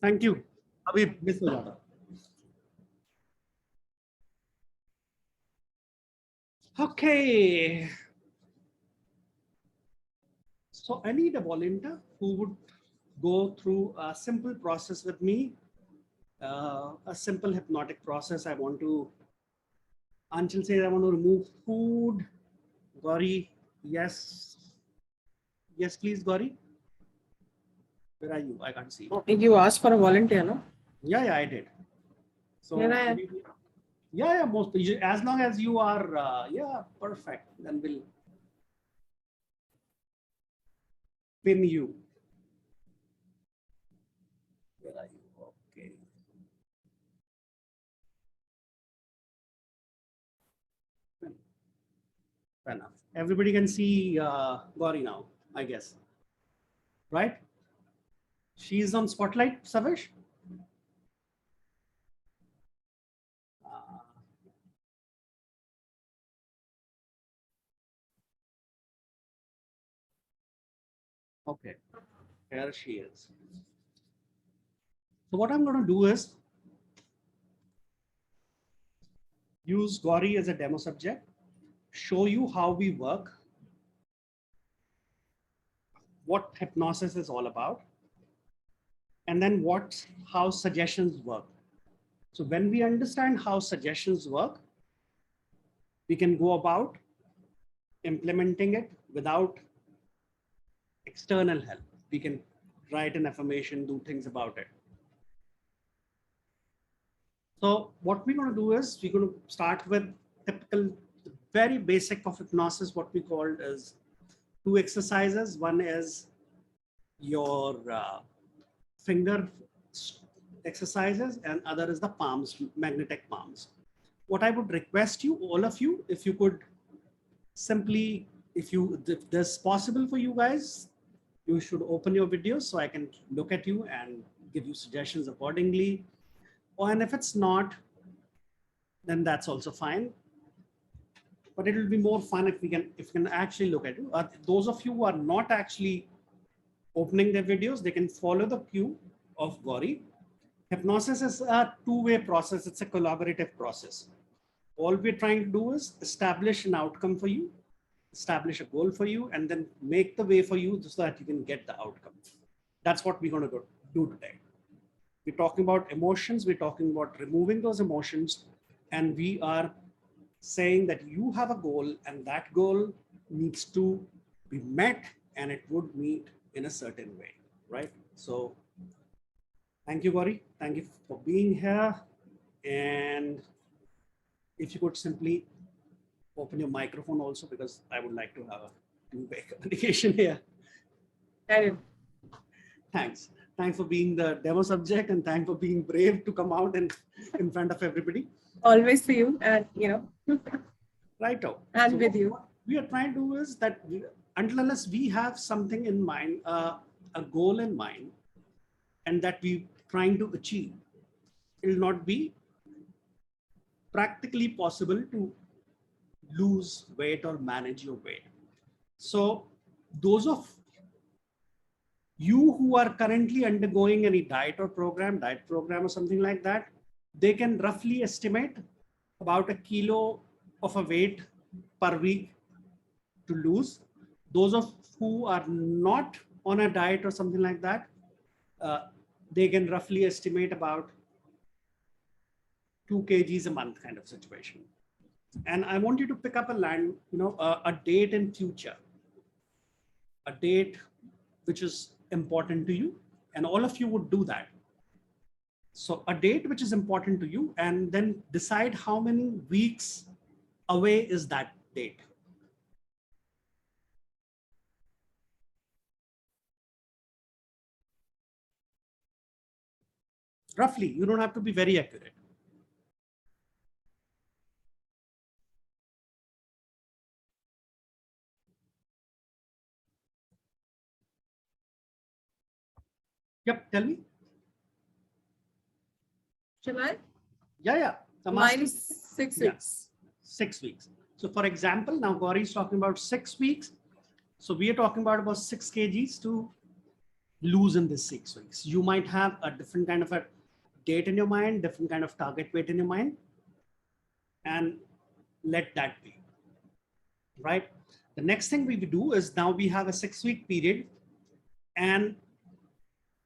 Thank you. अभी miss हो जाता। Okay. So I need a volunteer who would go through a simple process with me, a simple hypnotic process. I want to, Anchal says I want to remove food. Gauri, yes. Yes, please, Gauri. Where are you? I can't see. You asked for a volunteer, no? Yeah, I did. So, Here I am. yeah, most, as long as you are, yeah, perfect. Then we'll pin you. Where are you? Okay. Fair enough. Everybody can see Gauri now, I guess. Right? She's on spotlight, Savish? Okay, here she is. So what I'm going to do is use Gauri as a demo subject, show you how we work, what hypnosis is all about, and then how suggestions work. So when we understand how suggestions work, we can go about implementing it without external help. We can write an affirmation, do things about it. So what we're going to do is we're going to start with typical, very basic of hypnosis. What we called is 2 exercises. One is your finger exercises, and other is the palms, magnetic palms. What I would request you, all of you, if you could simply, if this possible for you guys, you should open your videos so I can look at you and give you suggestions accordingly. And if it's not, then that's also fine. But it will be more fun if we can actually look at you. Those of you who are not actually opening their videos, they can follow the cue of Gauri. Hypnosis is a two-way process. It's a collaborative process. All we're trying to do is establish an outcome for you, establish a goal for you, and then make the way for you so that you can get the outcome. That's what we're going to do today. We're talking about emotions. We're talking about removing those emotions. And we are saying that you have a goal, and that goal needs to be met, and it would meet in a certain way, right? So thank you, Gauri. Thank you for being here. And if you could simply open your microphone also, because I would like to have a two-way communication here. Thanks. Thanks for being the demo subject, and thanks for being brave to come out and in front of everybody. Always for you, and Right out. And so with you. What we are trying to do is that until unless we have something in mind, a goal in mind, and that we're trying to achieve, it will not be practically possible to lose weight or manage your weight. So those of you who are currently undergoing any diet program or something like that, they can roughly estimate about a kilo of a weight per week to lose. Those of who are not on a diet or something like that, they can roughly estimate about 2 kgs a month kind of situation. And I want you to pick up a date in future, a date which is important to you, and all of you would do that. So a date which is important to you, and then decide how many weeks away is that date. Roughly, you don't have to be very accurate. Yep, tell me. Shall I? Yeah. Mine is 6 weeks. 6 weeks. So for example, now Gauri is talking about 6 weeks. So we are talking about 6 kgs to lose in this 6 weeks. You might have a different kind of a date in your mind, different kind of target weight in your mind, and let that be, right? The next thing we do is now we have a 6-week period and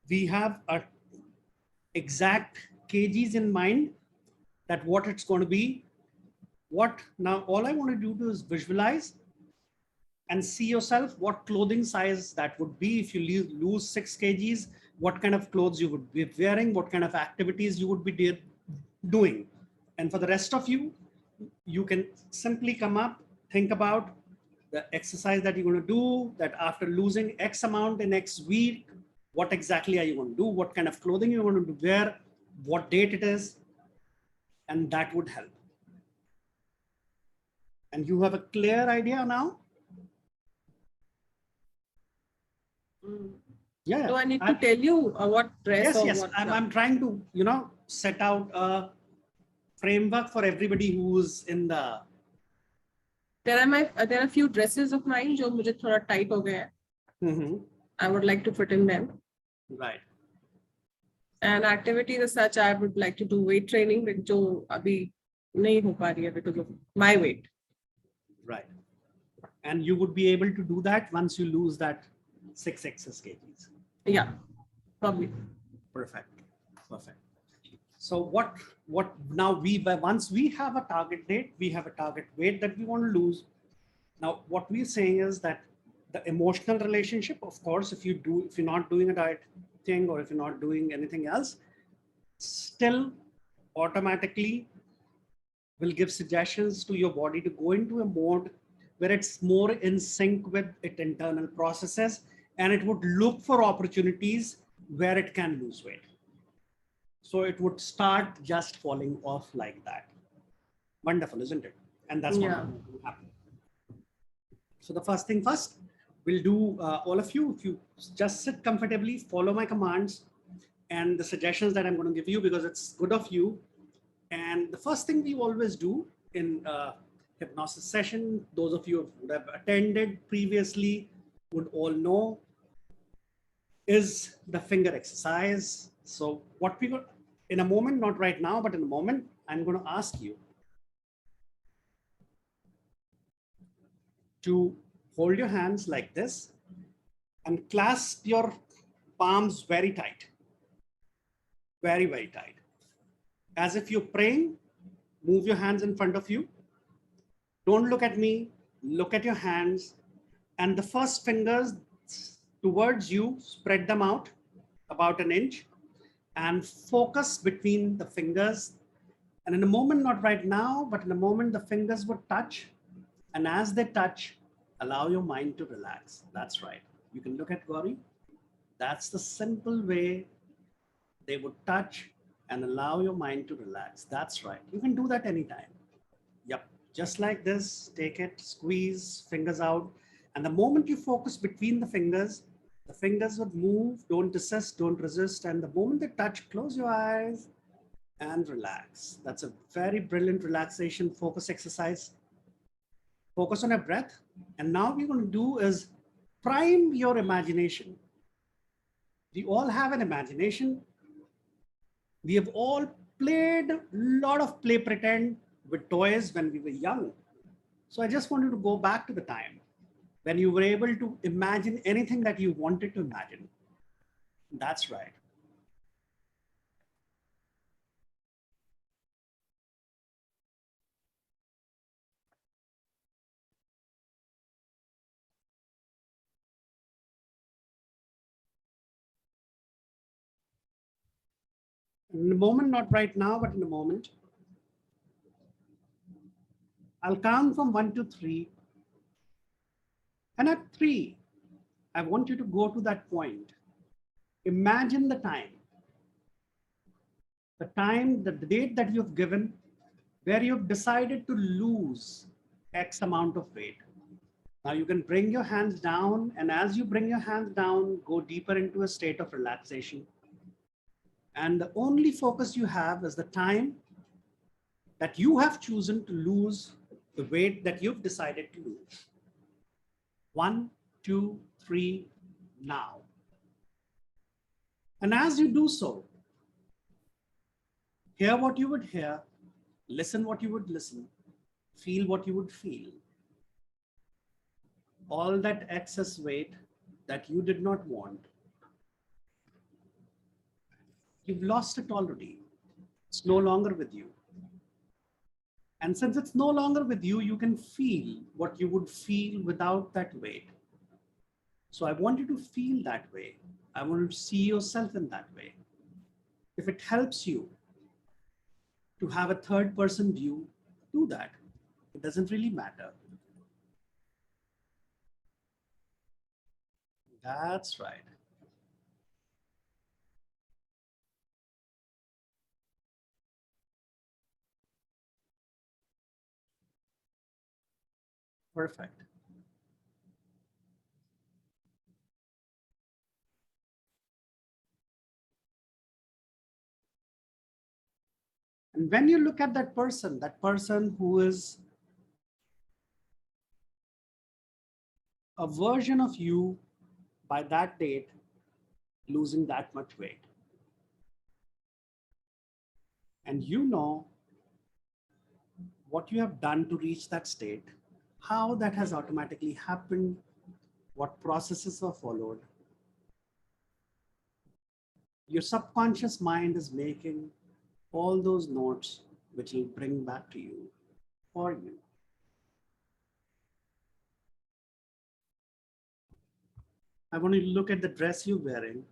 we have a exact kgs in mind that what it's going to be. What now all I want to do is visualize and see yourself what clothing size that would be if you lose 6 kgs, what kind of clothes you would be wearing, what kind of activities you would be doing. And for the rest of you, you can simply come up, think about the exercise that you're going to do, that after losing X amount in X week, what exactly are you going to do, what kind of clothing you're going to wear, what date it is, and that would help. And you have a clear idea now? Yeah. Do I need to tell you what dress yes, or yes. what? I'm trying to, set out a framework for everybody who's in the. There are a few dresses of mine जो मुझे थोड़ा tight हो गए हैं. I would like to fit in them. Right. And activities as such, I would like to do weight training, but जो अभी नहीं हो पा रही है because of my weight. Right. And you would be able to do that once you lose that 6 excess kgs. Yeah, probably. Perfect. So what now once we have a target date, we have a target weight that we want to lose. Now what we're saying is that the emotional relationship, of course, if you're not doing a diet thing or if you're not doing anything else, still automatically will give suggestions to your body to go into a mode where it's more in sync with its internal processes, and it would look for opportunities where it can lose weight. So it would start just falling off like that. Wonderful, isn't it? And that's what will happen. So the first thing first, we'll do all of you, if you just sit comfortably, follow my commands and the suggestions that I'm going to give you because it's good of you. And the first thing we always do in hypnosis session, those of you who have attended previously would all know, is the finger exercise. So what we got in a moment, not right now, but in a moment, I'm going to ask you to hold your hands like this and clasp your palms very tight, very, very tight. As if you're praying, move your hands in front of you. Don't look at me, look at your hands, and the first fingers towards you, spread them out about an inch and focus between the fingers. And in a moment, not right now, but in a moment, the fingers would touch. And as they touch, allow your mind to relax. That's right. You can look at Gauri. That's the simple way they would touch and allow your mind to relax. That's right. You can do that anytime. Yep. Just like this, take it, squeeze, fingers out. And the moment you focus between the fingers would move. Don't desist, don't resist. And the moment they touch, close your eyes and relax. That's a very brilliant relaxation focus exercise. Focus on your breath. And now what we're going to do is prime your imagination. We all have an imagination. We have all played a lot of play pretend with toys when we were young. So I just wanted to go back to the time when you were able to imagine anything that you wanted to imagine. That's right. In a moment, not right now, but in a moment. I'll count from 1 to 3. And at 3, I want you to go to that point. Imagine the time, the date that you've given, where you've decided to lose X amount of weight. Now you can bring your hands down, and as you bring your hands down, go deeper into a state of relaxation. And the only focus you have is the time that you have chosen to lose the weight that you've decided to lose. 1, 2, 3, now. And as you do so, hear what you would hear, listen what you would listen, feel what you would feel. All that excess weight that you did not want, you've lost it already. It's no longer with you. And since it's no longer with you, you can feel what you would feel without that weight. So I want you to feel that way. I want you to see yourself in that way. If it helps you to have a third person view, do that. It doesn't really matter. That's right. Perfect. And when you look at that person who is a version of you by that date, losing that much weight. And you know what you have done to reach that state, how that has automatically happened, what processes are followed. Your subconscious mind is making all those notes which will bring back to you for you. I want you to look at the dress you're wearing,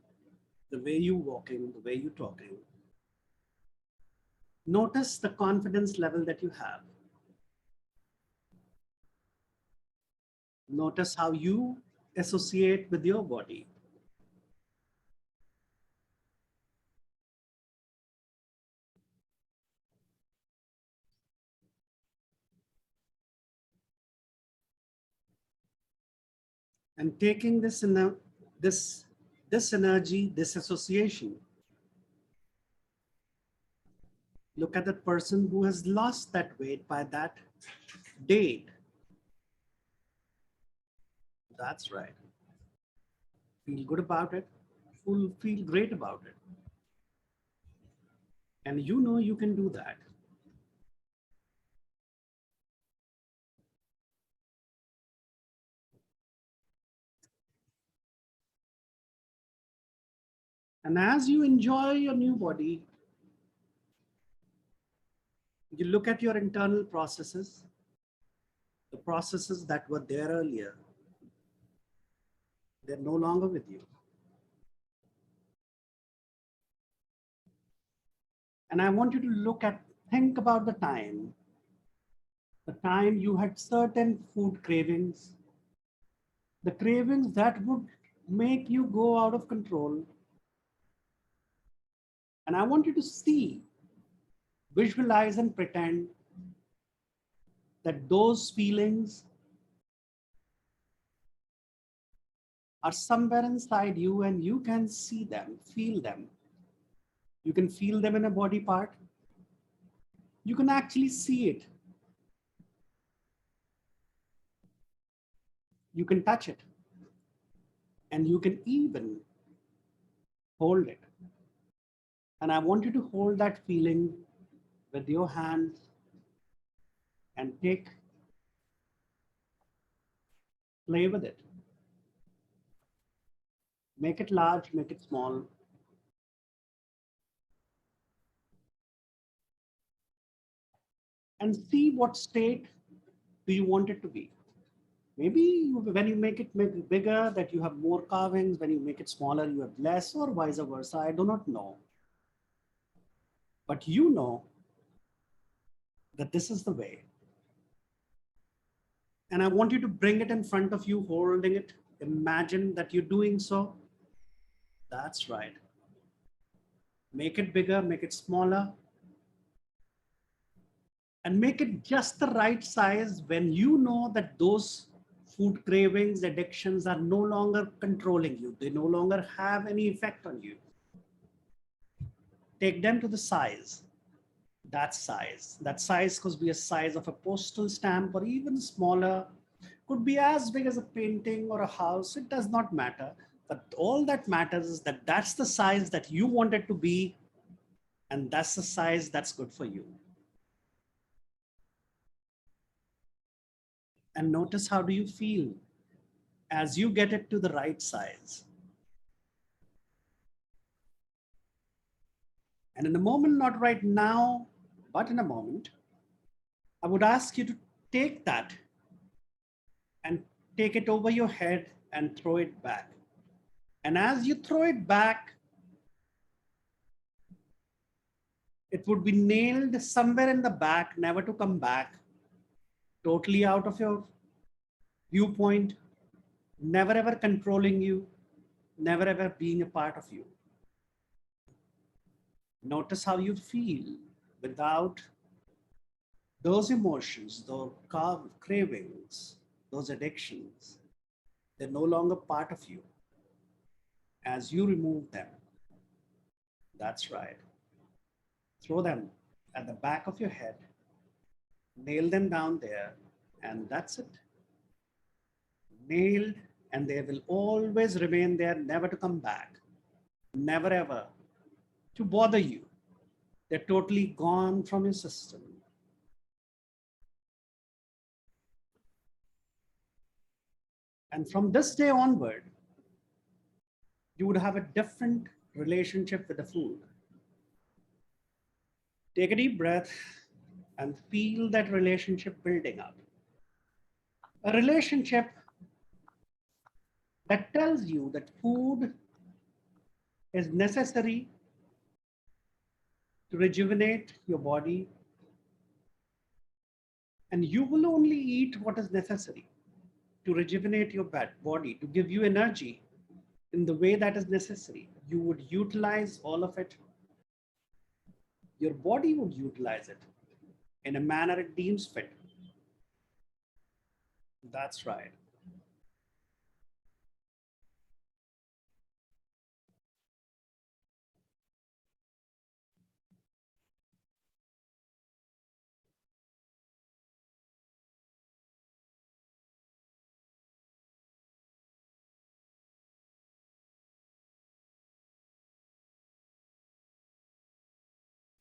the way you're walking, the way you're talking. Notice the confidence level that you have. Notice how you associate with your body. And taking this energy, this association, look at the person who has lost that weight by that date. That's right. Feel good about it. Feel great about it. And you know you can do that. And as you enjoy your new body, you look at your internal processes, the processes that were there earlier, they're no longer with you. And I want you to think about the time you had certain food cravings, the cravings that would make you go out of control. And I want you to see, visualize, and pretend that those feelings are somewhere inside you and you can see them, feel them. You can feel them in a body part. You can actually see it. You can touch it. And you can even hold it. And I want you to hold that feeling with your hands and play with it. Make it large, make it small. And see what state do you want it to be. Maybe when you make it bigger, that you have more carvings. When you make it smaller, you have less, or vice versa. I do not know. But you know that this is the way. And I want you to bring it in front of you, holding it. Imagine that you're doing so. That's right. Make it bigger, make it smaller. And make it just the right size when you know that those food cravings, addictions are no longer controlling you. They no longer have any effect on you. Take them to the size. That size could be a size of a postal stamp or even smaller, could be as big as a painting or a house. It does not matter. But all that matters is that that's the size that you want it to be, and that's the size that's good for you. And notice, how do you feel as you get it to the right size? And in a moment, not right now, but in a moment, I would ask you to take that and take it over your head and throw it back. And as you throw it back, it would be nailed somewhere in the back, never to come back, totally out of your viewpoint, never ever controlling you, never ever being a part of you. Notice how you feel without those emotions, those cravings, those addictions. They're no longer part of you as you remove them. That's right. Throw them at the back of your head, nail them down there, and that's it. Nailed, and they will always remain there, never to come back, never ever to bother you. They're totally gone from your system. And from this day onward, you would have a different relationship with the food. Take a deep breath and feel that relationship building up. A relationship that tells you that food is necessary to rejuvenate your body, and you will only eat what is necessary to rejuvenate your body, to give you energy in the way that is necessary. You would utilize all of it. Your body would utilize it in a manner it deems fit. That's right.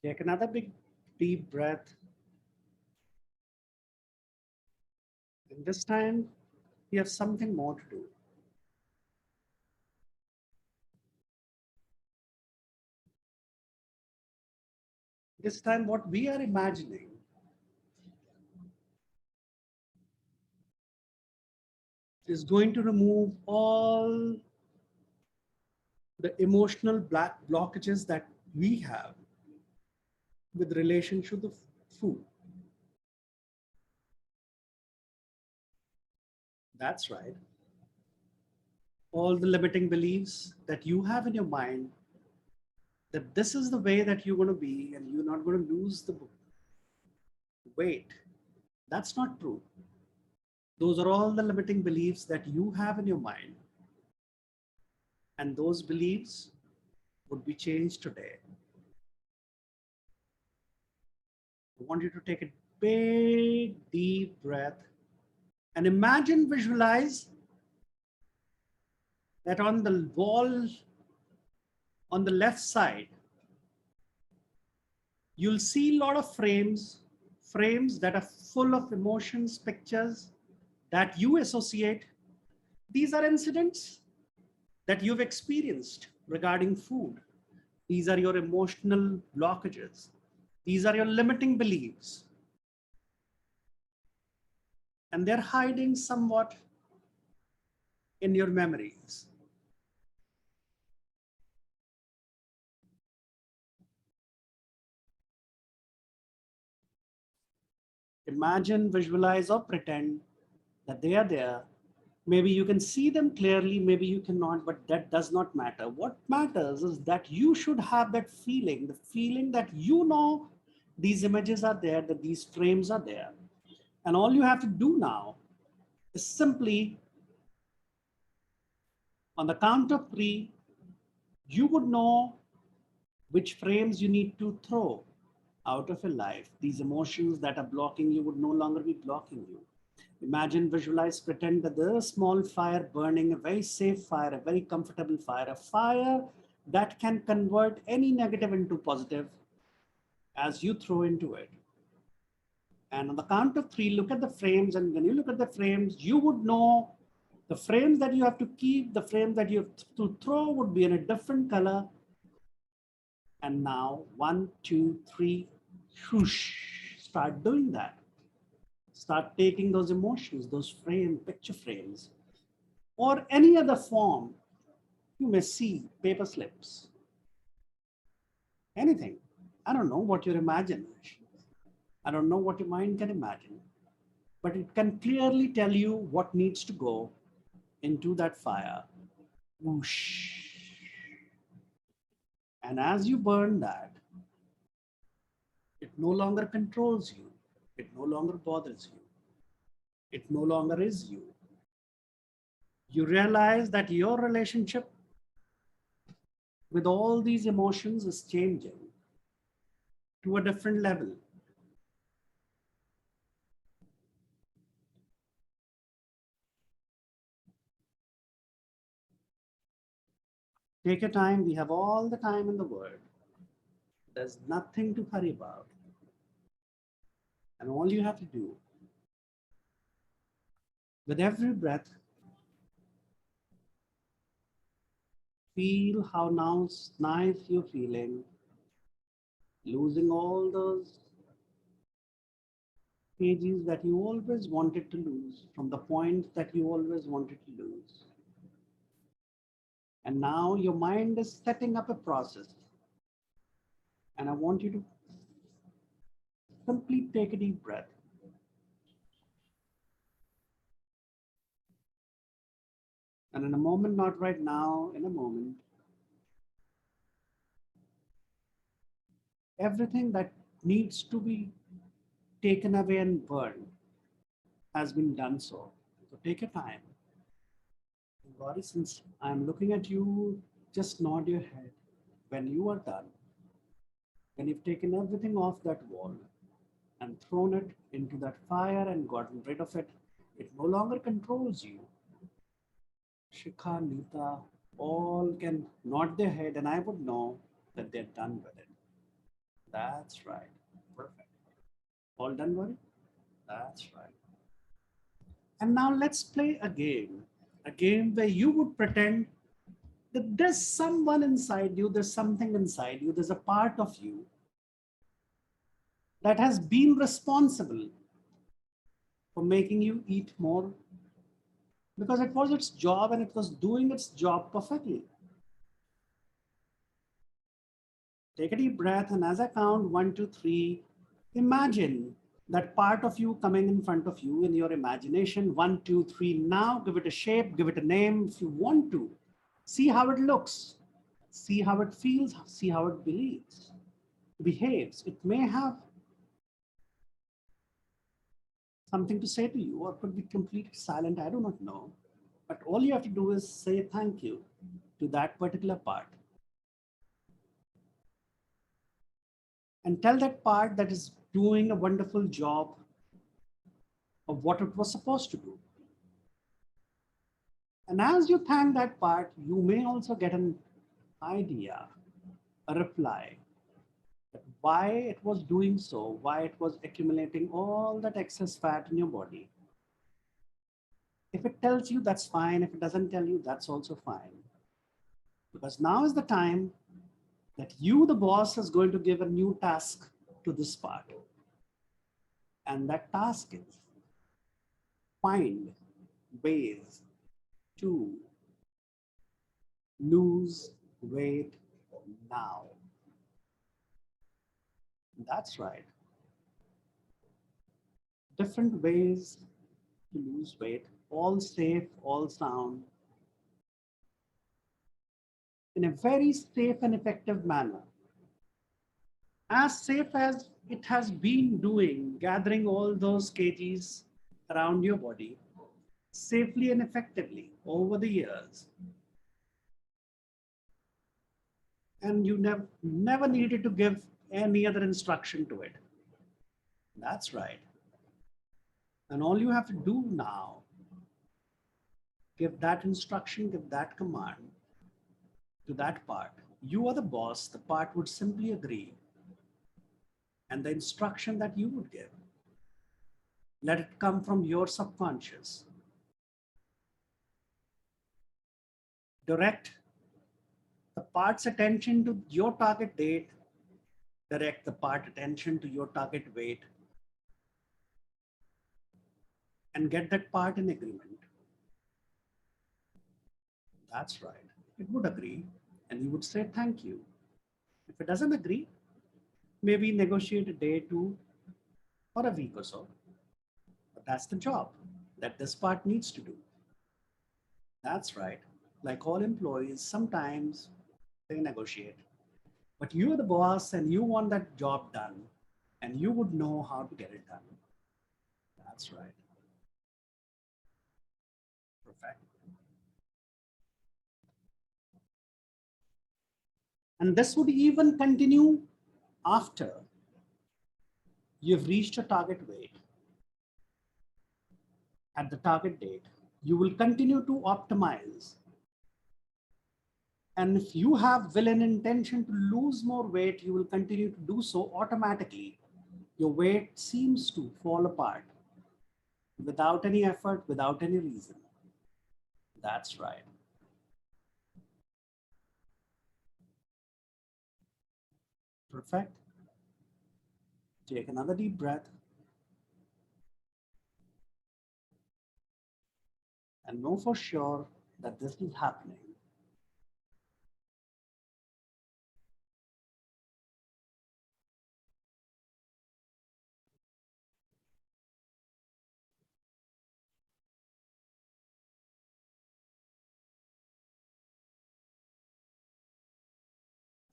Take another big deep breath. And this time, you have something more to do. This time, what we are imagining is going to remove all the emotional blockages that we have with relation to the food. That's right. All the limiting beliefs that you have in your mind, that this is the way that you're going to be and you're not going to lose the weight. That's not true. Those are all the limiting beliefs that you have in your mind. And those beliefs would be changed today. I want you to take a big, deep breath and imagine, visualize that on the wall on the left side, you'll see a lot of frames that are full of emotions, pictures that you associate. These are incidents that you've experienced regarding food. These are your emotional blockages. These are your limiting beliefs. And they're hiding somewhat in your memories. Imagine, visualize, or pretend that they are there. Maybe you can see them clearly, maybe you cannot, but that does not matter. What matters is that you should have that feeling, the feeling that you know these images are there, that these frames are there. And all you have to do now is simply, on the count of 3, you would know which frames you need to throw out of your life. These emotions that are blocking you would no longer be blocking you. Imagine, visualize, pretend that there's a small fire burning, a very safe fire, a very comfortable fire, a fire that can convert any negative into positive as you throw into it. And on the count of three, look at the frames. And when you look at the frames, you would know the frames that you have to keep, the frames that you have to throw would be in a different color. And now 1, 2, 3, whoosh, start doing that. Start taking those emotions, those picture frames, or any other form. You may see paper slips, anything. I don't know what your imagination. I don't know what your mind can imagine, but it can clearly tell you what needs to go into that fire. Whoosh. And as you burn that, it no longer controls you. It no longer bothers you. It no longer is you. You realize that your relationship with all these emotions is changing to a different level. Take your time. We have all the time in the world. There's nothing to hurry about. And all you have to do with every breath, feel how now nice you're feeling, losing all those kgs that you always wanted to lose, from the points that you always wanted to lose. And now your mind is setting up a process. And I want you to simply take a deep breath. And in a moment, not right now, in a moment, everything that needs to be taken away and burned has been done so. So take your time. Gauri, since I'm looking at you, just nod your head when you are done. When you've taken everything off that wall and thrown it into that fire and gotten rid of it, it no longer controls you. Shikha, Nita, all can nod their head and I would know that they're done with it. That's right. Perfect. All done, Gauri? That's right. And now let's play a game where you would pretend that there's someone inside you, there's something inside you, there's a part of you that has been responsible for making you eat more because it was its job and it was doing its job perfectly. Take a deep breath, and as I count 1, 2, 3, imagine that part of you coming in front of you in your imagination. 1, 2, 3. Now give it a shape, give it a name if you want to. See how it looks, see how it feels, see how it behaves. It may have something to say to you or could be completely silent. I do not know. But all you have to do is say thank you to that particular part. And tell that part that is doing a wonderful job of what it was supposed to do. And as you thank that part, you may also get an idea, a reply, why it was doing so, why it was accumulating all that excess fat in your body. If it tells you, that's fine. If it doesn't tell you, that's also fine. Because now is the time that you, the boss, is going to give a new task to this part. And that task is find ways to lose weight now. That's right. Different ways to lose weight, all safe, all sound, in a very safe and effective manner. As safe as it has been doing, gathering all those kgs around your body safely and effectively over the years. And you never needed to give any other instruction to it. That's right. And all you have to do now, give that instruction, give that command to that part. You are the boss, the part would simply agree. And the instruction that you would give, let it come from your subconscious. Direct the part's attention to your target date, direct the part attention to your target weight, and get that part in agreement. That's right. It would agree, and you would say thank you. If it doesn't agree, maybe negotiate a day, two, or a week or so. But that's the job that this part needs to do. That's right. Like all employees, sometimes they negotiate. But you're the boss and you want that job done, and you would know how to get it done. That's right. Perfect. And this would even continue after you've reached a target weight at the target date. You will continue to optimize. And if you have will and intention to lose more weight, you will continue to do so automatically. Your weight seems to fall apart without any effort, without any reason. That's right. Perfect. Take another deep breath. And know for sure that this is happening.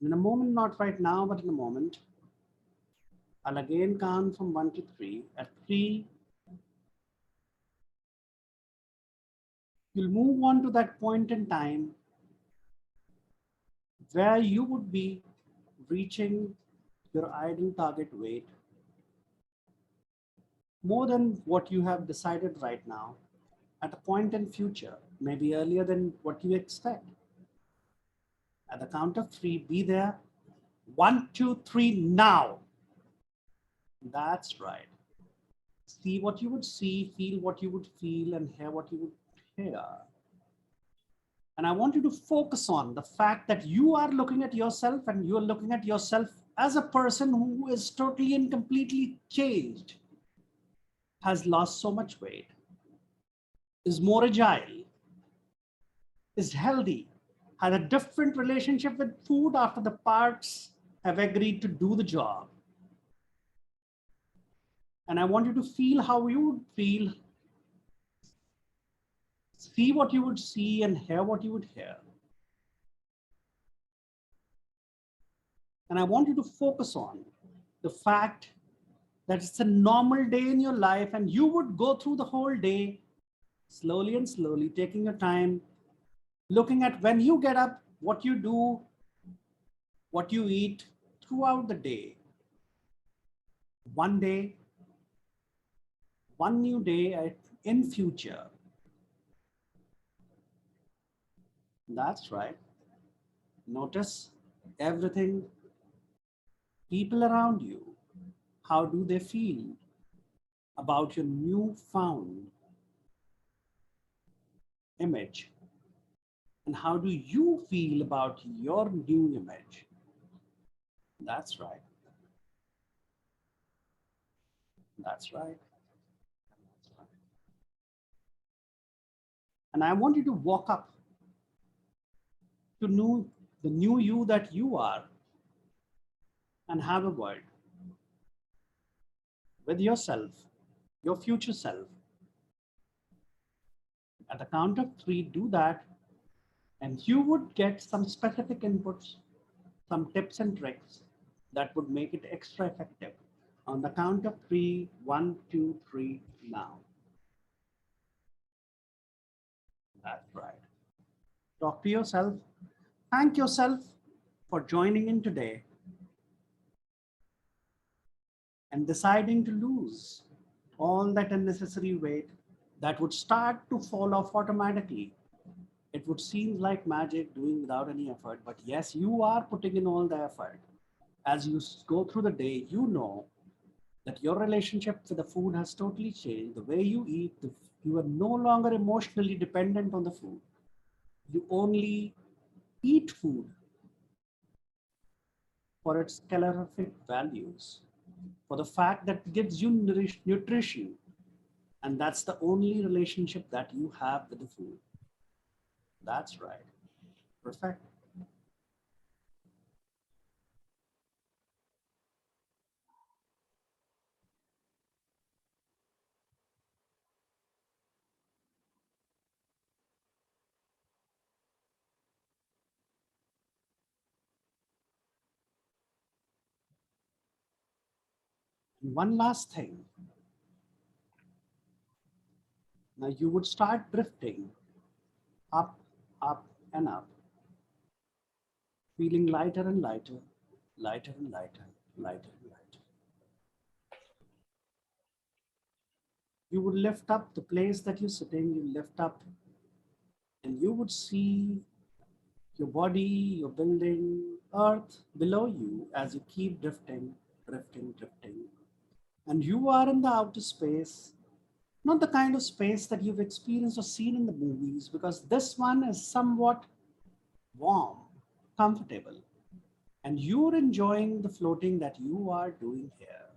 In a moment, not right now, but in a moment, I'll again count from 1 to 3. At 3, you'll move on to that point in time where you would be reaching your ideal target weight more than what you have decided right now at a point in future, maybe earlier than what you expect. At the count of 3, be there. 1, 2, 3, now. That's right. See what you would see, feel what you would feel, and hear what you would hear. And I want you to focus on the fact that you are looking at yourself and you're looking at yourself as a person who is totally and completely changed, has lost so much weight, is more agile, is healthy, had a different relationship with food after the parts have agreed to do the job. And I want you to feel how you would feel, see what you would see, and hear what you would hear. And I want you to focus on the fact that it's a normal day in your life and you would go through the whole day slowly and slowly, taking your time, looking at when you get up, what you do, what you eat throughout the day. One day, one new day in future. That's right. Notice everything, people around you. How do they feel about your newfound image? And how do you feel about your new image? That's right. That's right. And I want you to walk up to know the new you that you are and have a word with yourself, your future self. At the count of 3, do that, and you would get some specific inputs, some tips and tricks that would make it extra effective. On the count of 3, 1, 2, 3, now. That's right. Talk to yourself. Thank yourself for joining in today and deciding to lose all that unnecessary weight that would start to fall off automatically. It would seem like magic doing without any effort, but yes, you are putting in all the effort. As you go through the day, you know that your relationship with the food has totally changed. The way you eat, you are no longer emotionally dependent on the food. You only eat food for its calorific values, for the fact that it gives you nutrition. And that's the only relationship that you have with the food. That's right. Perfect. And one last thing. Now you would start drifting up, up, and up, feeling lighter and lighter, lighter and lighter, lighter and lighter. You would lift up the place that you're sitting, you lift up, and you would see your body, your building, earth below you as you keep drifting, drifting, drifting. And you are in the outer space, not the kind of space that you've experienced or seen in the movies, because this one is somewhat warm, comfortable, and you're enjoying the floating that you are doing here.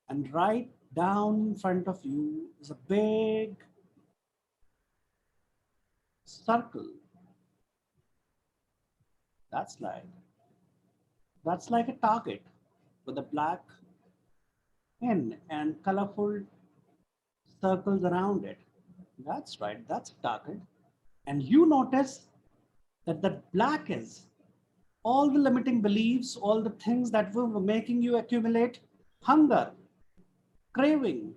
And right down in front of you is a big circle. That's like that's like a target with a black end and colorful circles around it. That's right, that's a target. And you notice that the black is all the limiting beliefs, all the things that were making you accumulate hunger, craving,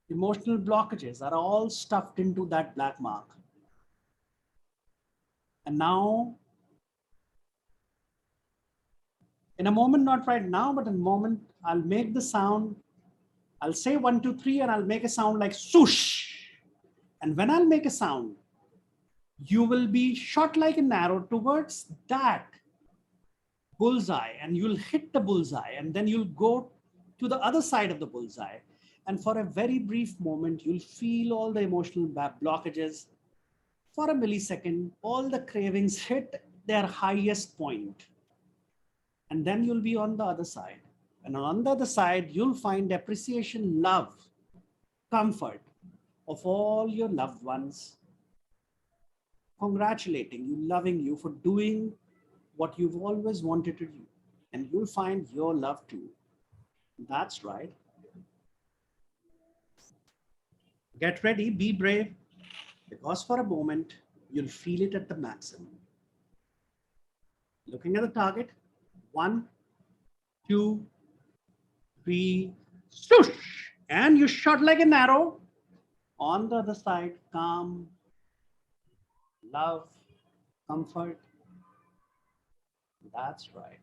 emotional blockages are all stuffed into that black mark. And now, in a moment, not right now, but in a moment, I'll make the sound. I'll say 1, 2, 3, and I'll make a sound like swoosh. And when I'll make a sound, you will be shot like an arrow towards that bullseye, and you'll hit the bullseye, and then you'll go to the other side of the bullseye. And for a very brief moment, you'll feel all the emotional blockages. For a millisecond, all the cravings hit their highest point. And then you'll be on the other side. And on the other side, you'll find appreciation, love, comfort of all your loved ones, congratulating you, loving you for doing what you've always wanted to do. And you'll find your love too. That's right. Get ready, be brave, because for a moment, you'll feel it at the maximum. Looking at the target, 1, 2, 3, swoosh, and you shot like an arrow. On the other side, calm, love, comfort. That's right.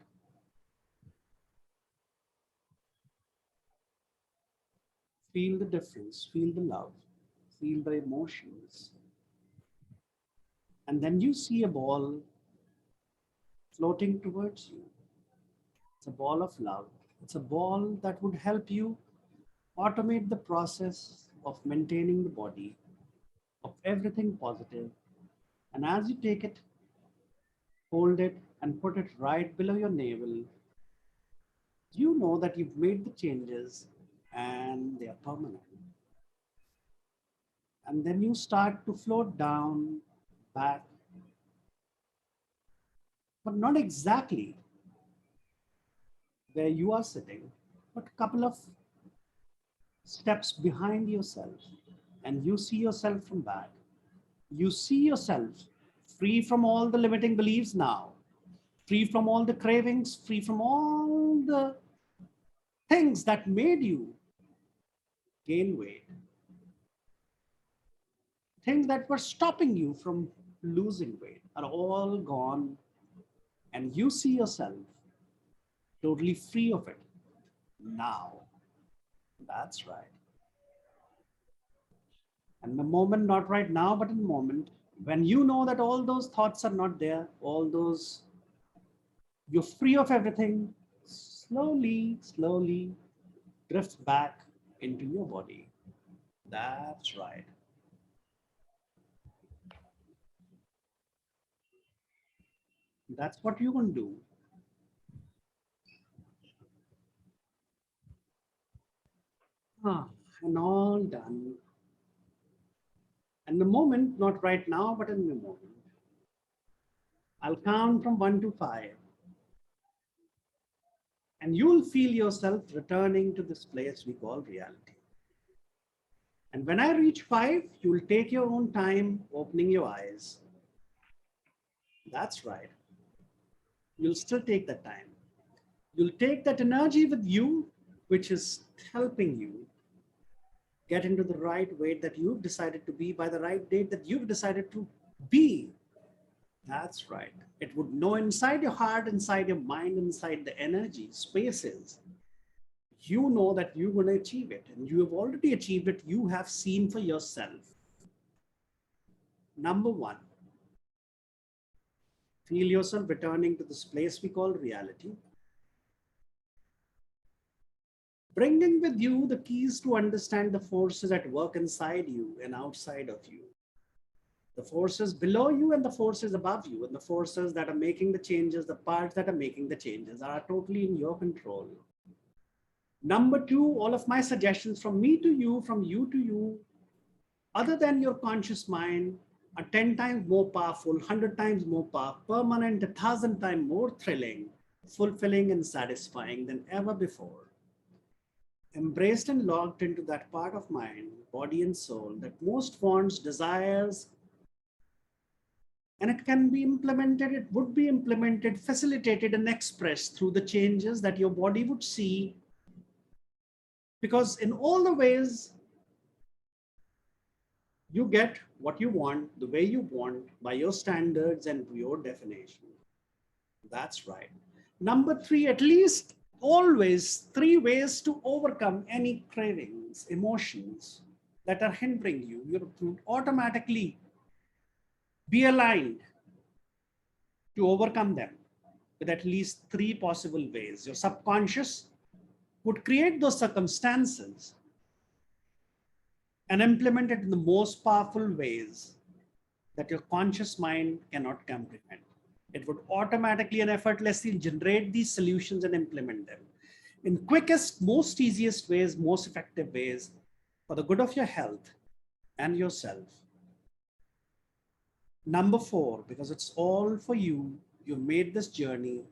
Feel the difference, feel the love, feel the emotions. And then you see a ball floating towards you. It's a ball of love. It's a ball that would help you automate the process of maintaining the body, of everything positive. And as you take it, hold it, and put it right below your navel, you know that you've made the changes and they are permanent. And then you start to float down, back, but not exactly where you are sitting, but a couple of steps behind yourself. And you see yourself from back. You see yourself free from all the limiting beliefs now, free from all the cravings, free from all the things that made you gain weight, things that were stopping you from losing weight are all gone. And you see yourself totally free of it. now. That's right. And the moment, not right now, but in the moment, when you know that all those thoughts are not there, all those, you're free of everything, slowly, slowly drifts back into your body. That's right. That's what you're going to do. And all done. And the moment, not right now, but in the moment, I'll count from 1 to 5. And you'll feel yourself returning to this place we call reality. And when I reach 5, you'll take your own time opening your eyes. That's right. You'll still take that time. You'll take that energy with you, which is helping you get into the right weight that you've decided to be by the right date that you've decided to be. That's right. It would know inside your heart, inside your mind, inside the energy spaces. You know that you're going to achieve it, and you have already achieved it. You have seen for yourself. Number 1, feel yourself returning to this place we call reality. Bringing with you the keys to understand the forces at work inside you and outside of you. The forces below you and the forces above you, and the forces that are making the changes, the parts that are making the changes are totally in your control. Number 2, all of my suggestions from me to you, from you to you, other than your conscious mind, are 10 times more powerful, 100 times more powerful, permanent, 1,000 times more thrilling, fulfilling, and satisfying than ever before. Embraced and locked into that part of mind, body, and soul that most wants, desires, and it can be implemented, it would be implemented, facilitated, and expressed through the changes that your body would see. Because in all the ways, you get what you want, the way you want, by your standards and your definition. That's right. Number 3, at least always 3 ways to overcome any cravings, emotions that are hindering you. You automatically be aligned to overcome them with at least 3 possible ways. Your subconscious would create those circumstances and implement it in the most powerful ways that your conscious mind cannot comprehend. It would automatically and effortlessly generate these solutions and implement them in quickest, most easiest ways, most effective ways for the good of your health and yourself. Number 4, because it's all for you, you've made this journey,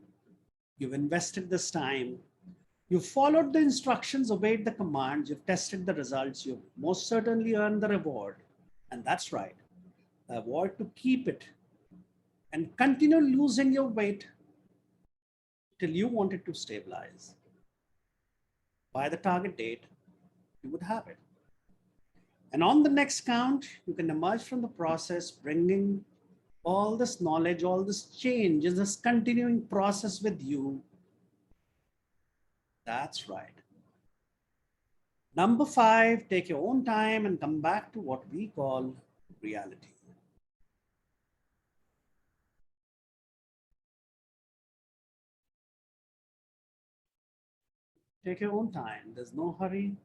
you've invested this time, you've followed the instructions, obeyed the commands, you've tested the results, you've most certainly earned the reward. And that's right, the reward to keep it and continue losing your weight till you want it to stabilize. By the target date, you would have it. And on the next count, you can emerge from the process, bringing all this knowledge, all this change, is this continuing process with you. That's right. Number 5, take your own time and come back to what we call reality. Take your own time. There's no hurry.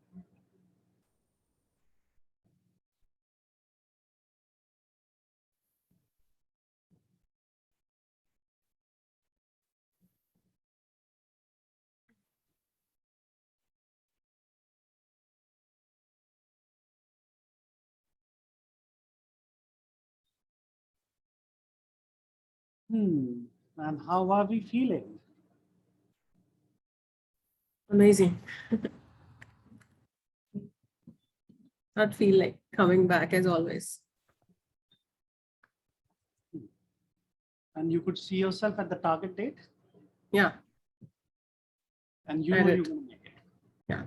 And how are we feeling? Amazing. Not feel like coming back as always. And you could see yourself at the target date? Yeah. And you know you're going to make it. Yeah.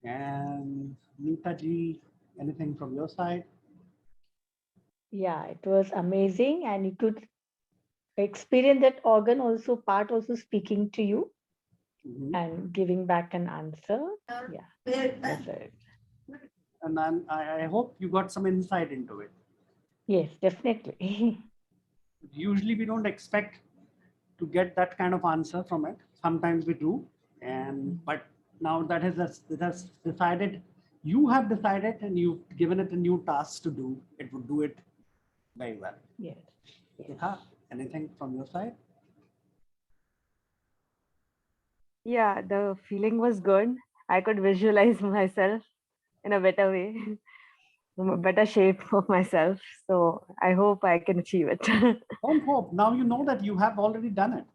And Neeta ji, anything from your side? Yeah, it was amazing, and you could experience that organ also part also speaking to you Mhm. and giving back an answer. Yeah, that's it. And I hope you got some insight into it. Yes, definitely. Usually we don't expect to get that kind of answer from it. Sometimes we do, and but now that it has decided, you have decided, and you've given it a new task to do. It would do it very well. Yes. Yes. Yeah. Anything from your side? Yeah, the feeling was good. I could visualize myself in a better way, a better shape of myself. So I hope I can achieve it. Don't hope. Now you know that you have already done it.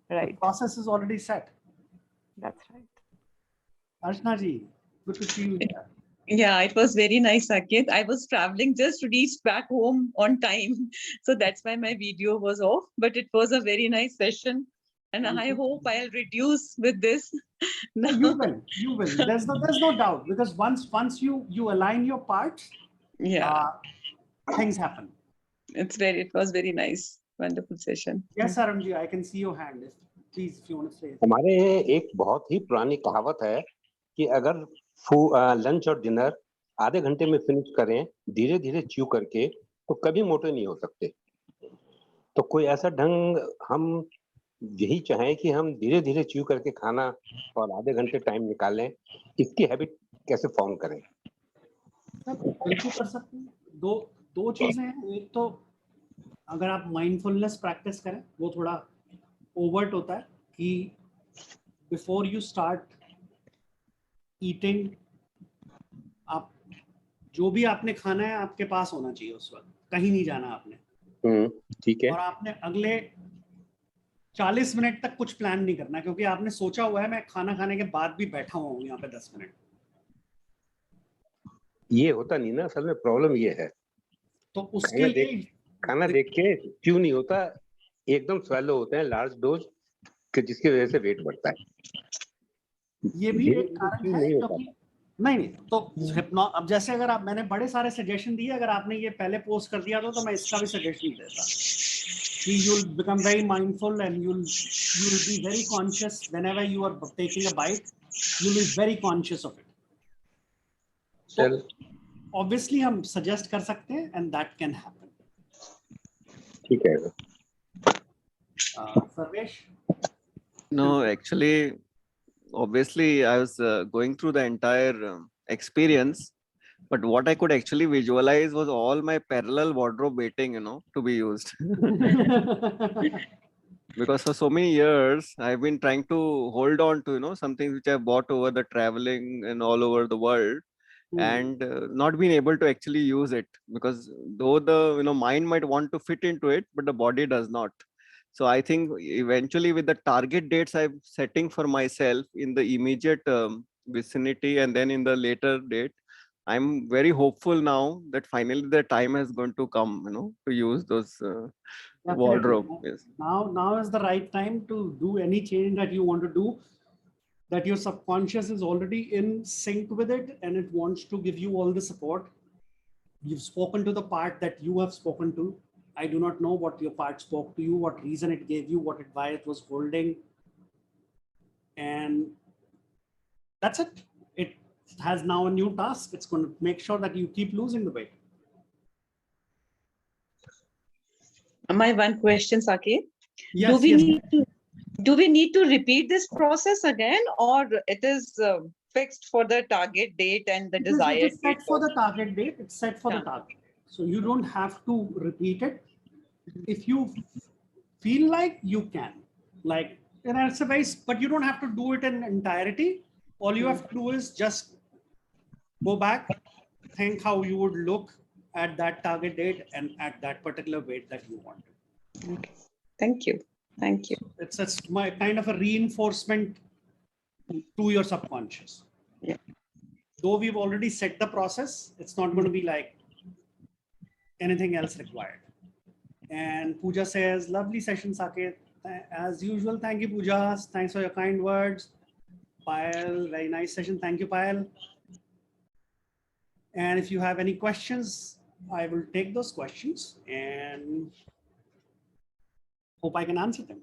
The Right. process is already set. That's right. Archana ji, good to see you there. Yeah, it was very nice, Saket. I was traveling, just reached back home on time. So that's why my video was off. But it was a very nice session. And I hope I'll reduce with this. Yeah, you will. You will. There's no doubt, because once you align your parts, Yeah, uh, things happen. it was very nice. Wonderful session. Yes, Arunji, I can see your hand. Please, if you want to say. हमारे एक बहुत ही पुरानी कहावत है कि अगर lunch और dinner आधे घंटे में फिनिश करें धीरे धीरे च्यू करके तो कभी मोटे नहीं हो सकते। तो कोई ऐसा ढंग हम यही चाहें कि हम धीरे धीरे च्यू करके खाना और आधे घंटे टाइम निकालें, इसकी हैबिट कैसे फॉर्म करें? बिल्कुल कर सकते हैं। दो चीजें हैं। एक तो अगर आप माइंडफुलनेस प्रैक्टिस करें, वो थोड़ा ओवर्ट होता है कि बिफोर यू स्टार्ट ईटिंग, आप जो भी आपने खाना है आपके पास होना चाहिए उस वक्त, कहीं नहीं जाना आपने। ठीक है। और आपने अगले 40 मिनट तक कुछ प्लान नहीं करना, क्योंकि आपने सोचा हुआ है मैं खाना खाने के बाद भी बैठा हुआ हूँ यहाँ पे 10 मिनट। ये होता नहीं ना, असल में प्रॉब्लम ये है। तो उसके लिए खाना देख के क्यों नहीं होता, एकदम स्वेलो होते हैं लार्ज डोज कि जिसकी वजह से वेट बढ़ता है। ये भी एक कारण है, नहीं क्योंकि नहीं तो अब जैसे अगर आप, मैंने बड़े सारे सजेशन दिए, अगर आपने ये पहले पोस्ट कर दिया तो मैं इसका भी सजेशन देता कि you'll become very mindful and you'll be very conscious whenever you are taking a bite, you'll be very conscious of it. So obviously हम suggest कर सकते हैं and that can happen. ठीक है। Sarvesh? No, actually, obviously I was going through the entire experience, but what I could actually visualize was all my parallel wardrobe waiting, to be used. Because for so many years I've been trying to hold on to some things which I bought over the traveling and all over the world, and not been able to actually use it, because though the mind might want to fit into it, but the body does not. So I think eventually with the target dates I'm setting for myself in the immediate vicinity and then in the later date, I'm very hopeful now that finally the time is going to come, to use those wardrobe. Yes. Now is the right time to do any change that you want to do, that your subconscious is already in sync with it and it wants to give you all the support. You've spoken to the part that you have spoken to. I do not know what your part spoke to you, what reason it gave you, what advice it was holding. And that's it. It has now a new task. It's going to make sure that you keep losing the weight. My one question, Saket. Yes, Do we need to repeat this process again, or it is fixed for the target date and the desired date? It's set date? for the target date. It's set for the target date. So you don't have to repeat it. If you feel like, you can. Like, it's a very, but you don't have to do it in entirety. All you have to do is just go back, think how you would look at that target date and at that particular weight that you wanted. Okay. Thank you. Thank you. It's my kind of a reinforcement to your subconscious. Yeah. Though we've already set the process, it's not going to be like anything else required. And Pooja says, lovely session, Saket. As usual, thank you, Pooja. Thanks for your kind words. Payal, very nice session. Thank you, Payal. And if you have any questions, I will take those questions. And Hope I can answer them.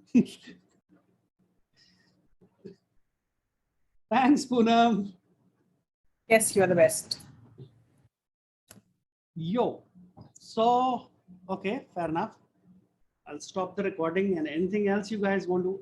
Thanks, Poonam. Yes, you are the best. Yo. So, okay, fair enough. I'll stop the recording, and anything else you guys want to